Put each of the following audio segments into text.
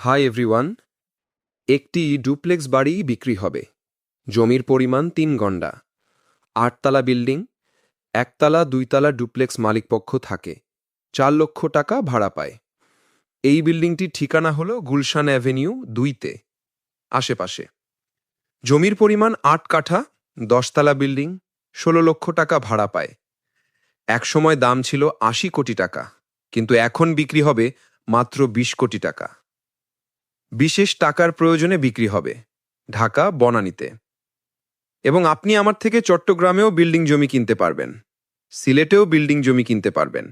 Hi everyone. একটি duplex বাড়ি বিক্রি হবে। জমির পরিমাণ ৩ গন্ডা, ৮ তলা বিল্ডিং, ১ তলা ২ তলা ডুপ্লেক্স মালিকপক্ষ থাকে, ৪ লক্ষ টাকা ভাড়া পায়। এই বিল্ডিংটির ঠিকানা হল গুলশান অ্যাভিনিউ ২-তে, আশেপাশে। জমির পরিমাণ ৮ কাঠা, ১০ তলা বিল্ডিং, ১৬ লক্ষ টাকা ভাড়া পায়। একসময় দাম ছিল ৮০ কোটি টাকা, কিন্তু এখন বিক্রি হবে মাত্র ২০ কোটি টাকা। বিশেষ টাকার প্রয়োজনে বিক্রি হবে, ঢাকা বনানীতে। এবং আপনি আমার থেকে চট্টগ্রামেও বিল্ডিং জমি কিনতে পারবেন, সিলেটেও বিল্ডিং জমি কিনতে পারবেন।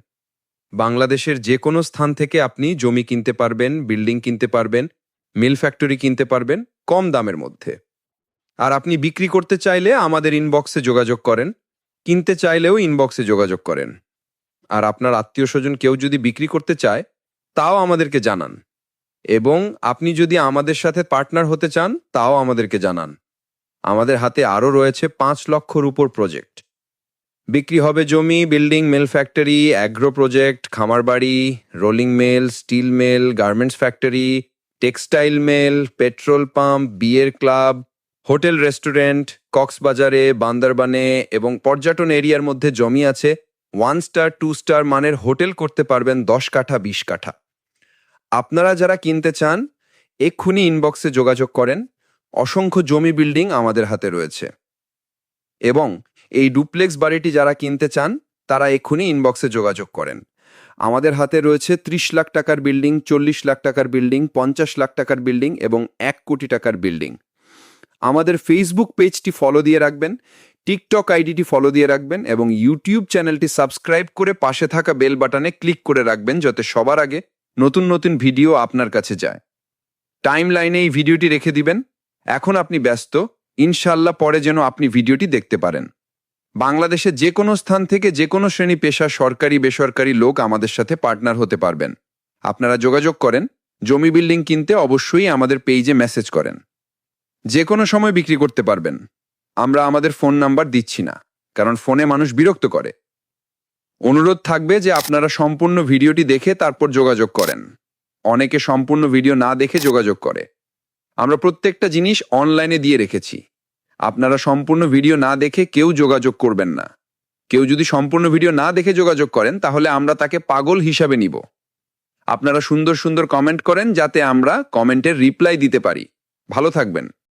বাংলাদেশের যে কোনো স্থান থেকে আপনি জমি কিনতে পারবেন, বিল্ডিং কিনতে পারবেন, মিল ফ্যাক্টরি কিনতে পারবেন কম দামের মধ্যে। আর আপনি বিক্রি করতে চাইলে আমাদের ইনবক্সে যোগাযোগ করেন, কিনতে চাইলেও ইনবক্সে যোগাযোগ করেন। আর আপনার আত্মীয় স্বজন কেউ যদি বিক্রি করতে চায় তাও আমাদেরকে জানান। এবং আপনি যদি আমাদের সাথে পার্টনার হতে চান তাও আমাদেরকে জানান। আমাদের হাতে আরও রয়েছে ৫ লক্ষর উপর প্রজেক্ট। বিক্রি হবে জমি, building, mill factory, agro project, খামার বাড়ি, rolling mill, steel mill, garments factory, textile mill, petrol pump, বিয়ের ক্লাব, হোটেল রেস্টুরেন্ট। কক্সবাজারে, বান্দরবানে এবং পর্যটন এরিয়ার মধ্যে জমি আছে। 1 স্টার 2 স্টার মানের হোটেল করতে পারবেন ১০ কাঠা ২০ কাঠা। আপনারা যারা কিনতে চান এক্ষুনি ইনবক্সে যোগাযোগ করেন। অসংখ্য জমি, বিল্ডিং আমাদের হাতে রয়েছে। এবং এই ডুপ্লেক্স বাড়িটি যারা কিনতে চান তারা এক্ষুনি ইনবক্সে যোগাযোগ করেন। আমাদের হাতে রয়েছে ৩০ লাখ টাকার বিল্ডিং, ৪০ লাখ টাকার বিল্ডিং, ৫০ লাখ টাকার বিল্ডিং এবং ১ কোটি টাকার বিল্ডিং। আমাদের ফেসবুক পেজটি ফলো দিয়ে রাখবেন, টিকটক আইডিটি ফলো দিয়ে রাখবেন এবং ইউটিউব চ্যানেলটি সাবস্ক্রাইব করে পাশে থাকা বেল বাটনে ক্লিক করে রাখবেন, যাতে সবার আগে নতুন নতুন ভিডিও আপনার কাছে যায়। টাইম লাইনে এই ভিডিওটি রেখে দিবেন। এখন আপনি ব্যস্ত, ইনশাল্লাহ পরে যেন আপনি ভিডিওটি দেখতে পারেন। বাংলাদেশের যে কোনো স্থান থেকে যে কোনো শ্রেণী পেশা, সরকারি বেসরকারি লোক আমাদের সাথে পার্টনার হতে পারবেন। আপনারা যোগাযোগ করেন। জমি, বিল্ডিং কিনতে অবশ্যই আমাদের পেজে মেসেজ করেন। যে কোনো সময় বিক্রি করতে পারবেন। আমরা আমাদের ফোন নাম্বার দিচ্ছি না, কারণ ফোনে মানুষ বিরক্ত করে। অনুরোধ থাকবে যে আপনারা সম্পূর্ণ ভিডিওটি দেখে তারপর যোগাযোগ করেন। অনেকে সম্পূর্ণ ভিডিও না দেখে যোগাযোগ করে। আমরা প্রত্যেকটা জিনিস অনলাইনে দিয়ে রেখেছি। আপনারা সম্পূর্ণ ভিডিও না দেখে কেউ যোগাযোগ করবেন না। কেউ যদি সম্পূর্ণ ভিডিও না দেখে যোগাযোগ করেন তাহলে আমরা তাকে পাগল হিসাবে নিব। আপনারা সুন্দর সুন্দর কমেন্ট করেন যাতে আমরা কমেন্টের রিপ্লাই দিতে পারি। ভালো থাকবেন।